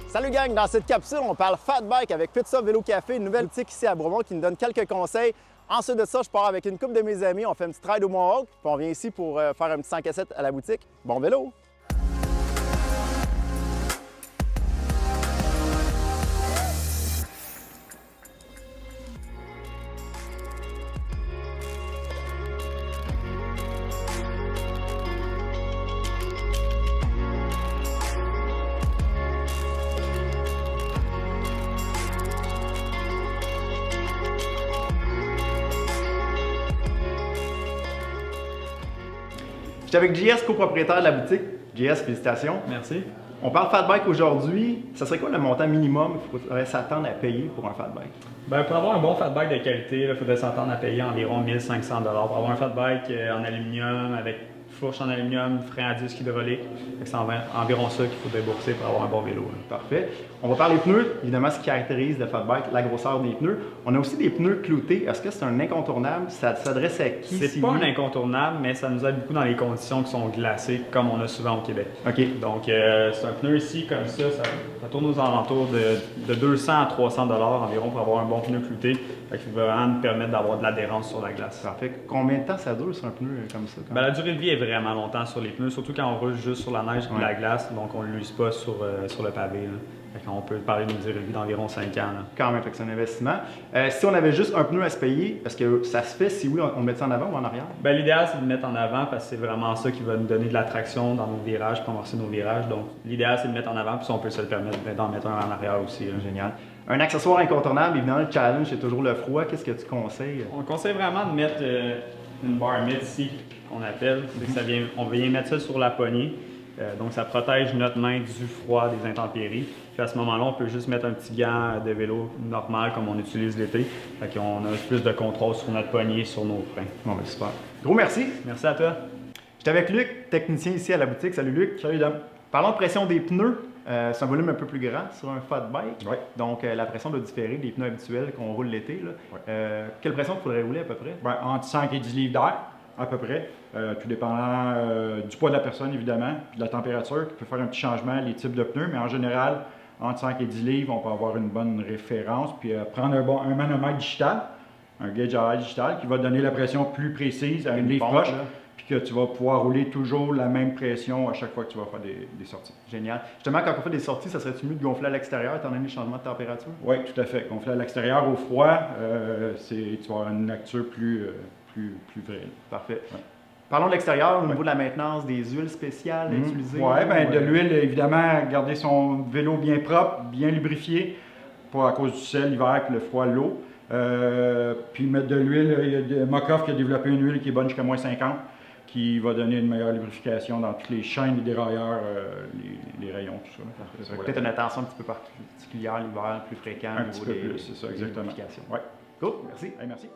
Salut gang, dans cette capsule, on parle fat bike avec Pizza Vélo Café, une nouvelle boutique ici à Bromont qui nous donne quelques conseils. Ensuite de ça, je pars avec une couple de mes amis, on fait un petit ride au Mohawk, puis on vient ici pour faire un petit 100 cassettes à la boutique. Bon vélo! Je suis avec JS, copropriétaire de la boutique. JS, félicitations. Merci. On parle fat bike aujourd'hui. Ça serait quoi le montant minimum qu'il faudrait s'attendre à payer pour un fat bike? Bien, pour avoir un bon fat bike de qualité, il faudrait s'attendre à payer environ 1 500 $ pour avoir un fat bike en aluminium avec fourche en aluminium, frein à disque hydraulique. C'est environ ça qu'il faut débourser pour avoir un bon vélo. Parfait. On va parler pneus, évidemment ce qui caractérise le fat bike, la grosseur des pneus. On a aussi des pneus cloutés. Est-ce que c'est un incontournable? Ça s'adresse à qui? C'est pas un incontournable, mais ça nous aide beaucoup dans les conditions qui sont glacées, comme on a souvent au Québec. OK. Donc, c'est un pneu ici, comme ça tourne aux alentours de 200 à 300 $ environ pour avoir un bon pneu clouté. Fait qu'il va vraiment nous permettre d'avoir de l'adhérence sur la glace. Parfait. Combien de temps ça dure sur un pneu comme ça? Ben, la durée de vie est vraiment longtemps sur les pneus, surtout quand on roule juste sur la neige et la glace, donc on ne l'use pas sur le pavé. On peut parler d'une durée de vie d'environ 5 ans. Là. Quand même, c'est un investissement. Si on avait juste un pneu à se payer, est-ce que ça se fait? Si oui, on met ça en avant ou en arrière? Ben, l'idéal, c'est de le mettre en avant parce que c'est vraiment ça qui va nous donner de la traction dans nos virages, pour amorcer nos virages. Donc, l'idéal, c'est de le mettre en avant, puis si on peut se le permettre d'en mettre un en arrière aussi. Là. Génial. Un accessoire incontournable, évidemment, le challenge, c'est toujours le froid. Qu'est-ce que tu conseilles? On conseille vraiment de mettre une bar mitt ici, qu'on appelle. On vient mettre ça sur la poignée. Donc, ça protège notre main du froid, des intempéries. Puis à ce moment-là, on peut juste mettre un petit gant de vélo normal comme on utilise l'été. Fait qu'on a plus de contrôle sur notre poignée, sur nos freins. Bon, ben super. Gros merci. Merci à toi. J'étais avec Luc, technicien ici à la boutique. Salut Luc. Salut Dom. Parlons de pression des pneus. C'est un volume un peu plus grand sur un fat bike. Oui. Donc, la pression doit différer des pneus habituels qu'on roule l'été. Oui. Quelle pression il faudrait rouler à peu près? Bien, entre 5 et 10 livres d'air, à peu près. Tout dépendant du poids de la personne, évidemment, puis de la température, qui peut faire un petit changement, les types de pneus. Mais en général, entre 5 et 10 livres, on peut avoir une bonne référence. Puis prendre un manomètre digital, un gauge à air digital, qui va donner la pression plus précise à une livre proche. Puis que tu vas pouvoir rouler toujours la même pression à chaque fois que tu vas faire des sorties. Génial. Justement, quand on fait des sorties, ça serait-tu mieux de gonfler à l'extérieur étant donné le changement de température? Oui, tout à fait. Gonfler à l'extérieur au froid, tu vas avoir une lecture plus vraie. Parfait. Ouais. Parlons de l'extérieur, au niveau de la maintenance, des huiles spéciales utilisées. Oui, bien de l'huile, évidemment, garder son vélo bien propre, bien lubrifié, pas à cause du sel l'hiver et le froid, l'eau. Puis mettre de l'huile, il y a Mokoff qui a développé une huile qui est bonne jusqu'à moins 50, qui va donner une meilleure lubrification dans toutes les chaînes, les dérailleurs, les rayons, tout ça. Peut-être une attention un petit peu particulière l'hiver, plus fréquent un petit peu plus, c'est ça, exactement. Ouais. Cool, merci. Hey, merci.